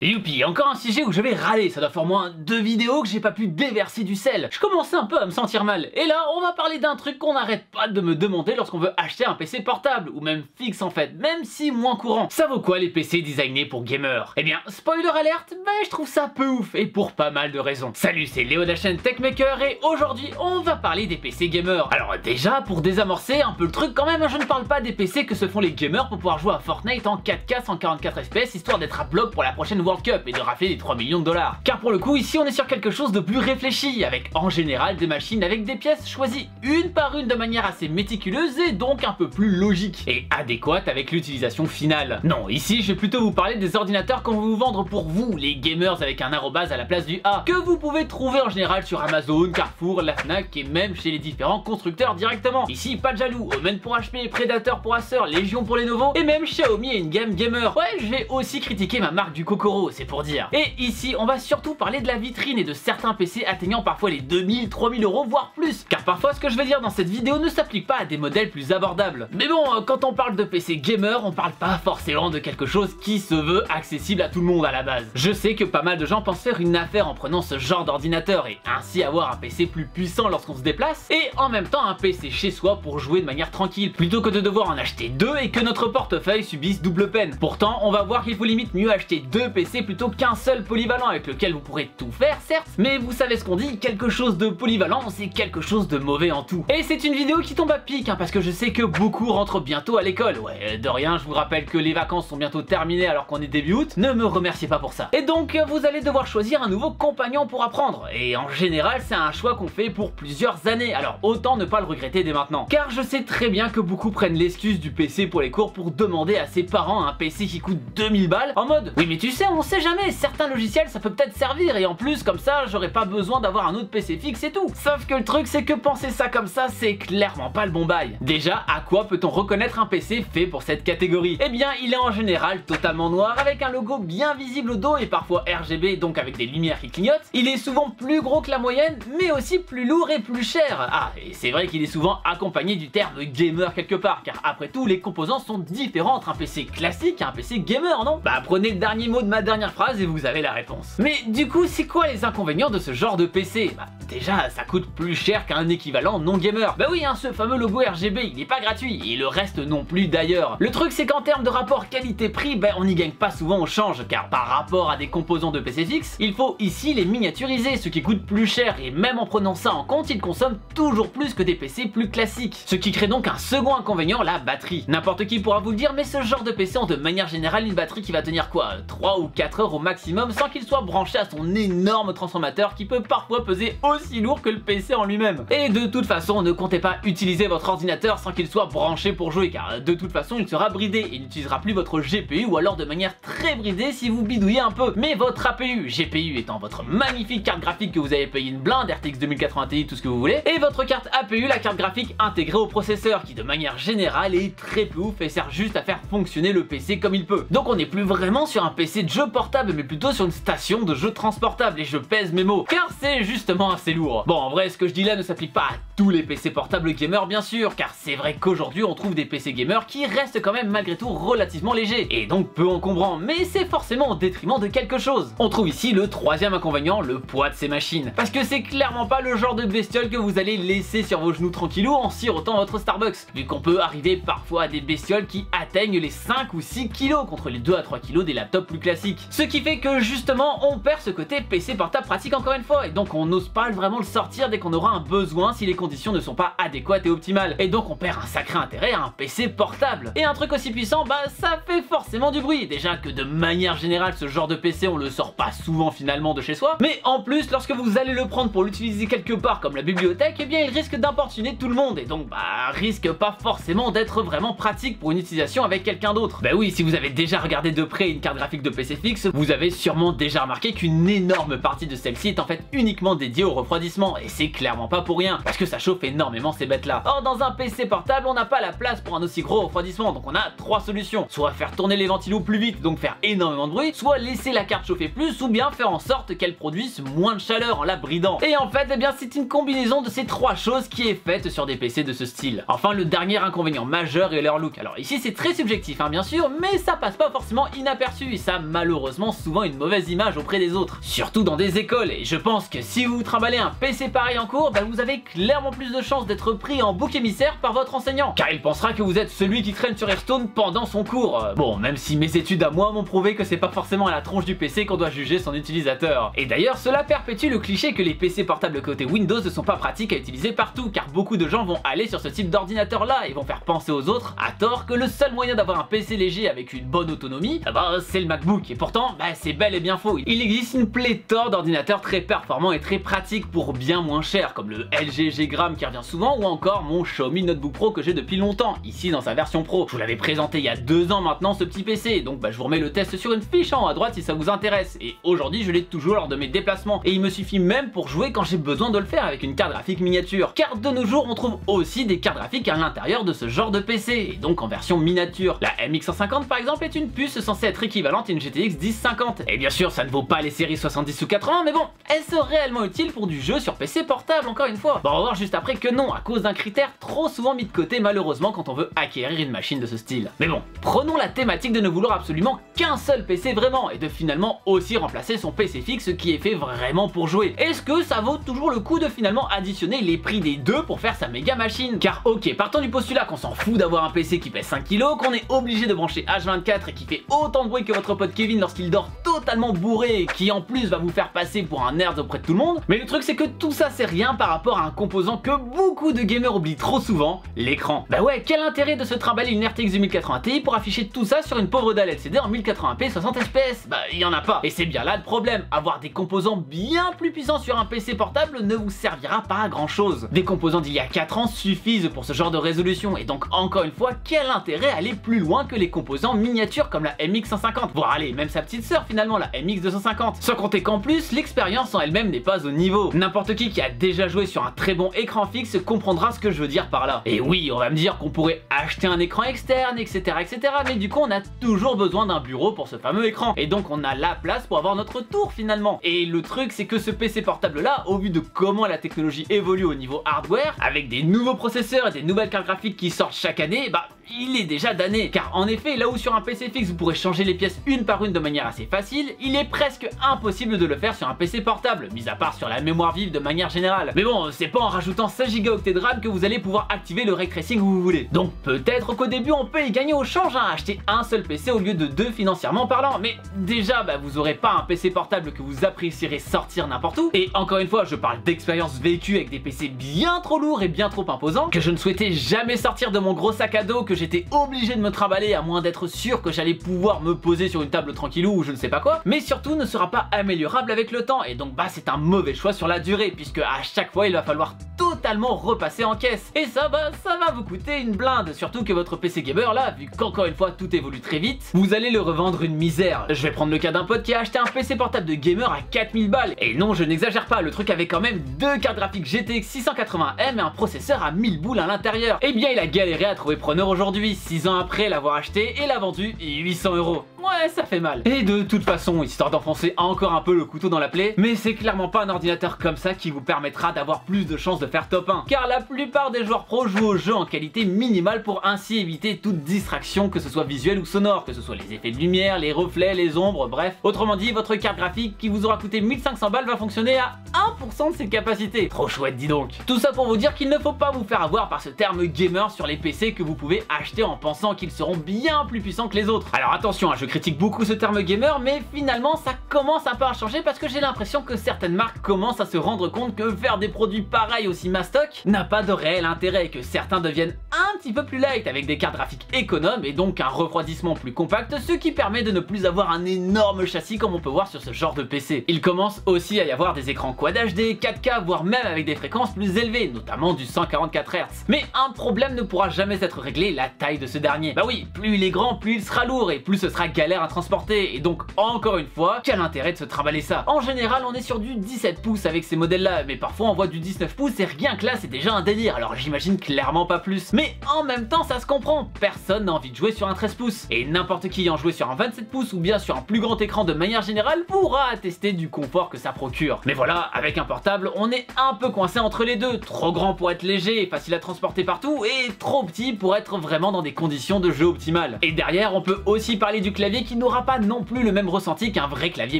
Youpi, encore un sujet où je vais râler, ça doit faire au moins 2 vidéos que j'ai pas pu déverser du sel. Je commençais un peu à me sentir mal. Et là, on va parler d'un truc qu'on n'arrête pas de me demander lorsqu'on veut acheter un PC portable, ou même fixe en fait, même si moins courant. Ça vaut quoi les PC designés pour gamers? Eh bien, spoiler alerte, je trouve ça peu ouf, et pour pas mal de raisons. Salut, c'est Léo de la chaîne Techmaker, et aujourd'hui, on va parler des PC gamers. Alors déjà, pour désamorcer un peu le truc quand même, je ne parle pas des PC que se font les gamers pour pouvoir jouer à Fortnite en 4K 144 FPS, histoire d'être à bloc pour la prochaine World Cup et de rafler les 3 millions de dollars. Car pour le coup, ici on est sur quelque chose de plus réfléchi, avec en général des machines avec des pièces choisies une par une de manière assez méticuleuse et donc un peu plus logique et adéquate avec l'utilisation finale. Non, ici je vais plutôt vous parler des ordinateurs qu'on veut vous vendre pour vous, les gamers avec un arrobase à la place du A, que vous pouvez trouver en général sur Amazon, Carrefour, la Fnac et même chez les différents constructeurs directement. Ici pas de jaloux, Omen pour HP, Predator pour Acer, Légion pour Lenovo et même Xiaomi et Ingame Gamer. Ouais, je vais aussi critiquer ma marque du Kokoro, c'est pour dire. Et ici, on va surtout parler de la vitrine et de certains PC atteignant parfois les 2000, 3000 euros, voire plus. Car parfois, ce que je vais dire dans cette vidéo ne s'applique pas à des modèles plus abordables. Mais bon, quand on parle de PC gamer, on parle pas forcément de quelque chose qui se veut accessible à tout le monde à la base. Je sais que pas mal de gens pensent faire une affaire en prenant ce genre d'ordinateur et ainsi avoir un PC plus puissant lorsqu'on se déplace et en même temps un PC chez soi pour jouer de manière tranquille, plutôt que de devoir en acheter deux et que notre portefeuille subisse double peine. Pourtant, on va voir qu'il faut limite mieux acheter deux PC plutôt qu'un seul polyvalent avec lequel vous pourrez tout faire, certes, mais vous savez ce qu'on dit, quelque chose de polyvalent, c'est quelque chose de mauvais en tout. Et c'est une vidéo qui tombe à pic, parce que je sais que beaucoup rentrent bientôt à l'école. Ouais, de rien, je vous rappelle que les vacances sont bientôt terminées alors qu'on est début août, ne me remerciez pas pour ça. Et donc, vous allez devoir choisir un nouveau compagnon pour apprendre, et en général, c'est un choix qu'on fait pour plusieurs années, alors autant ne pas le regretter dès maintenant. Car je sais très bien que beaucoup prennent l'excuse du PC pour les cours pour demander à ses parents un PC qui coûte 2000 balles, en mode « Oui mais tu sais, on sait jamais, certains logiciels ça peut peut-être servir et en plus comme ça j'aurais pas besoin d'avoir un autre PC fixe et tout. » Sauf que le truc c'est que penser ça comme ça c'est clairement pas le bon bail. Déjà, à quoi peut-on reconnaître un PC fait pour cette catégorie? Eh bien il est en général totalement noir avec un logo bien visible au dos et parfois RGB, donc avec des lumières qui clignotent. Il est souvent plus gros que la moyenne mais aussi plus lourd et plus cher. Ah, et c'est vrai qu'il est souvent accompagné du terme gamer quelque part, car après tout les composants sont différents entre un PC classique et un PC gamer, non? Bah prenez le dernier mot de ma dernière phrase et vous avez la réponse. Mais du coup, c'est quoi les inconvénients de ce genre de PC? Bah déjà, ça coûte plus cher qu'un équivalent non gamer. Bah oui, ce fameux logo RGB, il est pas gratuit, et le reste non plus d'ailleurs. Le truc c'est qu'en termes de rapport qualité-prix, on n'y gagne pas souvent au change, car par rapport à des composants de PC fixe, il faut ici les miniaturiser, ce qui coûte plus cher, et même en prenant ça en compte, ils consomment toujours plus que des PC plus classiques. Ce qui crée donc un second inconvénient, la batterie. N'importe qui pourra vous le dire, mais ce genre de PC ont de manière générale une batterie qui va tenir quoi, 3 ou 4 heures au maximum sans qu'il soit branché à son énorme transformateur qui peut parfois peser aussi lourd que le PC en lui-même. Et de toute façon, ne comptez pas utiliser votre ordinateur sans qu'il soit branché pour jouer, car de toute façon il sera bridé et il n'utilisera plus votre GPU ou alors de manière très bridée si vous bidouillez un peu. Mais votre APU, GPU étant votre magnifique carte graphique que vous avez payé une blinde, RTX 2080 Ti, tout ce que vous voulez, et votre carte APU, la carte graphique intégrée au processeur qui de manière générale est très peu ouf et sert juste à faire fonctionner le PC comme il peut. Donc on n'est plus vraiment sur un PC de jeu portable mais plutôt sur une station de jeu transportable, et je pèse mes mots car c'est justement assez lourd. Bon, en vrai ce que je dis là ne s'applique pas à tous les PC portables gamers bien sûr, car c'est vrai qu'aujourd'hui on trouve des PC gamers qui restent quand même malgré tout relativement légers et donc peu encombrants, mais c'est forcément au détriment de quelque chose. On trouve ici le troisième inconvénient, le poids de ces machines, parce que c'est clairement pas le genre de bestiole que vous allez laisser sur vos genoux tranquillou en sirotant votre Starbucks, vu qu'on peut arriver parfois à des bestioles qui atteignent les 5 ou 6 kg contre les 2 à 3 kg des laptops plus classiques. Ce qui fait que justement on perd ce côté PC portable pratique encore une fois, et donc on n'ose pas vraiment le sortir dès qu'on aura un besoin si les conditions ne sont pas adéquates et optimales, et donc on perd un sacré intérêt à un PC portable. Et un truc aussi puissant, ça fait forcément du bruit, déjà que de manière générale ce genre de PC on le sort pas souvent finalement de chez soi, mais en plus lorsque vous allez le prendre pour l'utiliser quelque part comme la bibliothèque, eh bien il risque d'importuner tout le monde, et donc risque pas forcément d'être vraiment pratique pour une utilisation avec quelqu'un d'autre. Bah oui, si vous avez déjà regardé de près une carte graphique de PC fixe, vous avez sûrement déjà remarqué qu'une énorme partie de celle-ci est en fait uniquement dédiée au refroidissement, et c'est clairement pas pour rien, parce que ça chauffe énormément ces bêtes là. Or dans un PC portable, on n'a pas la place pour un aussi gros refroidissement, donc on a trois solutions: soit faire tourner les ventilos plus vite, donc faire énormément de bruit, soit laisser la carte chauffer plus, ou bien faire en sorte qu'elle produise moins de chaleur en la bridant. Et en fait, eh bien c'est une combinaison de ces trois choses qui est faite sur des PC de ce style. Enfin, le dernier inconvénient majeur est leur look. Alors ici c'est très subjectif bien sûr, mais ça passe pas forcément inaperçu, et ça malheureusement malheureusement souvent une mauvaise image auprès des autres, surtout dans des écoles, et je pense que si vous trimballez un PC pareil en cours, bah vous avez clairement plus de chances d'être pris en bouc émissaire par votre enseignant, car il pensera que vous êtes celui qui traîne sur Hearthstone pendant son cours. Bon, même si mes études à moi m'ont prouvé que c'est pas forcément à la tronche du PC qu'on doit juger son utilisateur. Et d'ailleurs, cela perpétue le cliché que les PC portables côté Windows ne sont pas pratiques à utiliser partout, car beaucoup de gens vont aller sur ce type d'ordinateur là et vont faire penser aux autres, à tort, que le seul moyen d'avoir un PC léger avec une bonne autonomie, bah, c'est le MacBook. Et pourtant, bah, c'est bel et bien faux. Il existe une pléthore d'ordinateurs très performants et très pratiques pour bien moins cher, comme le LG G-Gram qui revient souvent, ou encore mon Xiaomi Notebook Pro que j'ai depuis longtemps, ici dans sa version Pro. Je vous l'avais présenté il y a 2 ans maintenant ce petit PC, donc bah, je vous remets le test sur une fiche en haut à droite si ça vous intéresse. Et aujourd'hui je l'ai toujours lors de mes déplacements, et il me suffit même pour jouer quand j'ai besoin de le faire avec une carte graphique miniature, car de nos jours on trouve aussi des cartes graphiques à l'intérieur de ce genre de PC, et donc en version miniature. La MX 150 par exemple est une puce censée être équivalente à une GTX 1050, et bien sûr ça ne vaut pas les séries 70 ou 80, mais bon, elle serait réellement utile pour du jeu sur PC portable encore une fois. Bon, on va voir juste après que non, à cause d'un critère trop souvent mis de côté malheureusement quand on veut acquérir une machine de ce style. Mais bon, prenons la thématique de ne vouloir absolument qu'un seul PC vraiment, et de finalement aussi remplacer son PC fixe qui est fait vraiment pour jouer. Est-ce que ça vaut toujours le coup de finalement additionner les prix des deux pour faire sa méga machine? Car ok, partons du postulat qu'on s'en fout d'avoir un PC qui pèse 5 kg, qu'on est obligé de brancher H24 et qui fait autant de bruit que votre pote Kevin lorsqu'il dort totalement bourré et qui en plus va vous faire passer pour un nerd auprès de tout le monde. Mais le truc c'est que tout ça c'est rien par rapport à un composant que beaucoup de gamers oublient trop souvent, l'écran. Bah ouais, quel intérêt de se trimballer une RTX 2080 Ti pour afficher tout ça sur une pauvre dalle LCD en 1080p 60 fps? Bah il y en a pas. Et c'est bien là le problème, avoir des composants bien plus puissants sur un PC portable ne vous servira pas à grand chose. Des composants d'il y a 4 ans suffisent pour ce genre de résolution, et donc encore une fois, quel intérêt à aller plus loin que les composants miniatures comme la MX 150, voire allez, même sa petite sœur finalement, la MX 250. Sans compter qu'en plus, l'expérience en elle-même n'est pas au niveau. N'importe qui a déjà joué sur un très bon écran fixe comprendra ce que je veux dire par là. Et oui, on va me dire qu'on pourrait acheter un écran externe, etc., mais du coup on a toujours besoin d'un bureau pour ce fameux écran, et donc on a la place pour avoir notre tour finalement. Et le truc c'est que ce PC portable là, au vu de comment la technologie évolue au niveau hardware, avec des nouveaux processeurs et des nouvelles cartes graphiques qui sortent chaque année, bah il est déjà damné. Car en effet, là où sur un PC fixe vous pourrez changer les pièces une par une de manière assez facile, il est presque impossible de le faire sur un PC portable, mis à part sur la mémoire vive de manière générale. Mais bon, c'est pas en rajoutant 16 Go de RAM que vous allez pouvoir activer le ray tracing où vous voulez. Donc peut-être qu'au début on peut y gagner au change, hein, acheter un seul PC au lieu de 2 financièrement parlant, mais déjà bah, vous aurez pas un PC portable que vous apprécierez sortir n'importe où, et encore une fois je parle d'expérience vécue avec des PC bien trop lourds et bien trop imposants, que je ne souhaitais jamais sortir de mon gros sac à dos, que j'étais obligé de me trimballer à moins d'être sûr que j'allais pouvoir me poser sur une table tranquillou ou je ne sais pas quoi, mais surtout ne sera pas améliorable avec le temps, et donc bah c'est un mauvais choix sur la durée, puisque à chaque fois il va falloir totalement repasser en caisse, et ça bah ça va vous coûter une blinde, surtout que votre PC gamer là, vu qu'encore une fois tout évolue très vite, vous allez le revendre une misère. Je vais prendre le cas d'un pote qui a acheté un PC portable de gamer à 4000 balles, et non je n'exagère pas, le truc avait quand même 2 cartes graphiques GTX 680M et un processeur à 1000 boules à l'intérieur. Et bien il a galéré à trouver preneur aujourd'hui, 6 ans après l'avoir acheté, et l'a vendu 800 €. Ouais, ça fait mal. Et de toute façon, histoire d'enfoncer encore un peu le couteau dans la plaie, mais c'est clairement pas un ordinateur comme ça qui vous permettra d'avoir plus de chances de faire top 1. Car la plupart des joueurs pros jouent au jeu en qualité minimale pour ainsi éviter toute distraction, que ce soit visuelle ou sonore, que ce soit les effets de lumière, les reflets, les ombres, bref. Autrement dit, votre carte graphique qui vous aura coûté 1500 balles va fonctionner à 1% de ses capacités. Trop chouette, dis donc. Tout ça pour vous dire qu'il ne faut pas vous faire avoir par ce terme gamer sur les PC que vous pouvez acheter en pensant qu'ils seront bien plus puissants que les autres. Alors attention, je critique beaucoup ce terme gamer, mais finalement ça commence un peu à changer parce que j'ai l'impression que certaines marques commencent à se rendre compte que faire des produits pareils aussi mastoc n'a pas de réel intérêt, et que certains deviennent un petit peu plus light avec des cartes graphiques économes et donc un refroidissement plus compact, ce qui permet de ne plus avoir un énorme châssis comme on peut voir sur ce genre de PC. Il commence aussi à y avoir des écrans Quad HD, 4K, voire même avec des fréquences plus élevées, notamment du 144 Hz. Mais un problème ne pourra jamais être réglé, la taille de ce dernier. Bah oui, plus il est grand, plus il sera lourd et plus ce sera galère à transporter, et donc encore une fois, quel intérêt de se trimballer ça? En général on est sur du 17 pouces avec ces modèles là, mais parfois on voit du 19 pouces et rien que là c'est déjà un délire, alors j'imagine clairement pas plus. Mais Mais en même temps ça se comprend, personne n'a envie de jouer sur un 13 pouces. Et n'importe qui ayant joué sur un 27 pouces ou bien sur un plus grand écran de manière générale pourra attester du confort que ça procure. Mais voilà, avec un portable, on est un peu coincé entre les deux. Trop grand pour être léger et facile à transporter partout, et trop petit pour être vraiment dans des conditions de jeu optimales. Et derrière, on peut aussi parler du clavier qui n'aura pas non plus le même ressenti qu'un vrai clavier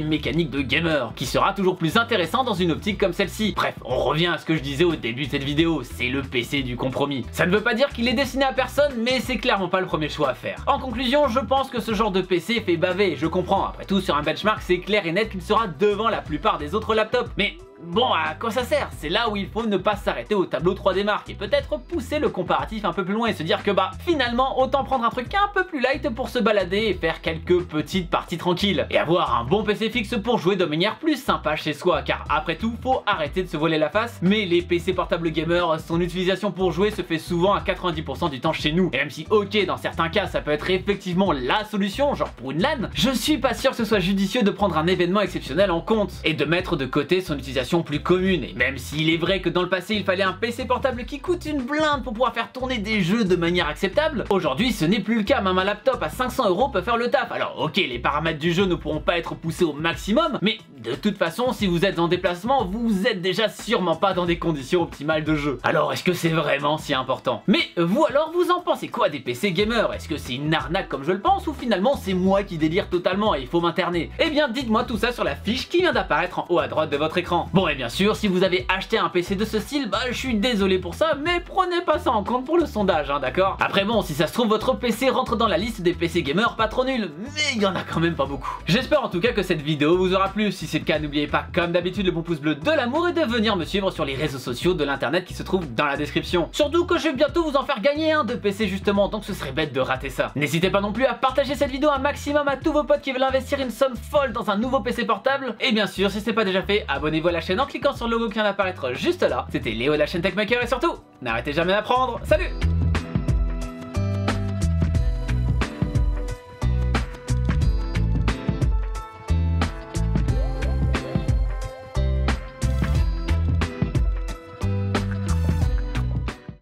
mécanique de gamer, qui sera toujours plus intéressant dans une optique comme celle-ci. Bref, on revient à ce que je disais au début de cette vidéo, c'est le PC du compromis. Ça ne veut pas dire qu'il est destiné à personne, mais c'est clairement pas le premier choix à faire. En conclusion, je pense que ce genre de PC fait baver, je comprends. Après tout, sur un benchmark, c'est clair et net qu'il sera devant la plupart des autres laptops. Mais bon, à quoi ça sert? C'est là où il faut ne pas s'arrêter au tableau 3D Mark et peut-être pousser le comparatif un peu plus loin et se dire que bah finalement autant prendre un truc un peu plus light pour se balader et faire quelques petites parties tranquilles et avoir un bon PC fixe pour jouer de manière plus sympa chez soi, car après tout faut arrêter de se voiler la face, mais les PC portables gamers, son utilisation pour jouer se fait souvent à 90% du temps chez nous, et même si ok dans certains cas ça peut être effectivement la solution, genre pour une LAN, je suis pas sûr que ce soit judicieux de prendre un événement exceptionnel en compte et de mettre de côté son utilisation plus commune. Et même s'il est vrai que dans le passé il fallait un PC portable qui coûte une blinde pour pouvoir faire tourner des jeux de manière acceptable, aujourd'hui ce n'est plus le cas. Même un laptop à 500 € peut faire le taf. Alors ok, les paramètres du jeu ne pourront pas être poussés au maximum, mais de toute façon si vous êtes en déplacement, vous êtes déjà sûrement pas dans des conditions optimales de jeu. Alors est-ce que c'est vraiment si important? Mais vous alors, vous en pensez quoi des PC gamers? Est-ce que c'est une arnaque comme je le pense, ou finalement c'est moi qui délire totalement et il faut m'interner? Eh bien dites-moi tout ça sur la fiche qui vient d'apparaître en haut à droite de votre écran. Bon, et bien sûr, si vous avez acheté un PC de ce style, bah je suis désolé pour ça, mais prenez pas ça en compte pour le sondage, hein, d'accord? Après bon, si ça se trouve, votre PC rentre dans la liste des PC gamers pas trop nuls, mais il y en a quand même pas beaucoup. J'espère en tout cas que cette vidéo vous aura plu. Si c'est le cas, n'oubliez pas comme d'habitude le bon pouce bleu de l'amour et de venir me suivre sur les réseaux sociaux de l'internet qui se trouvent dans la description. Surtout que je vais bientôt vous en faire gagner un de PC justement, donc ce serait bête de rater ça. N'hésitez pas non plus à partager cette vidéo un maximum à tous vos potes qui veulent investir une somme folle dans un nouveau PC portable. Et bien sûr, si ce n'est pas déjà fait, abonnez-vous à la chaîne en cliquant sur le logo qui vient d'apparaître juste là. C'était Léo de la chaîne Techmaker et surtout, n'arrêtez jamais d'apprendre. Salut!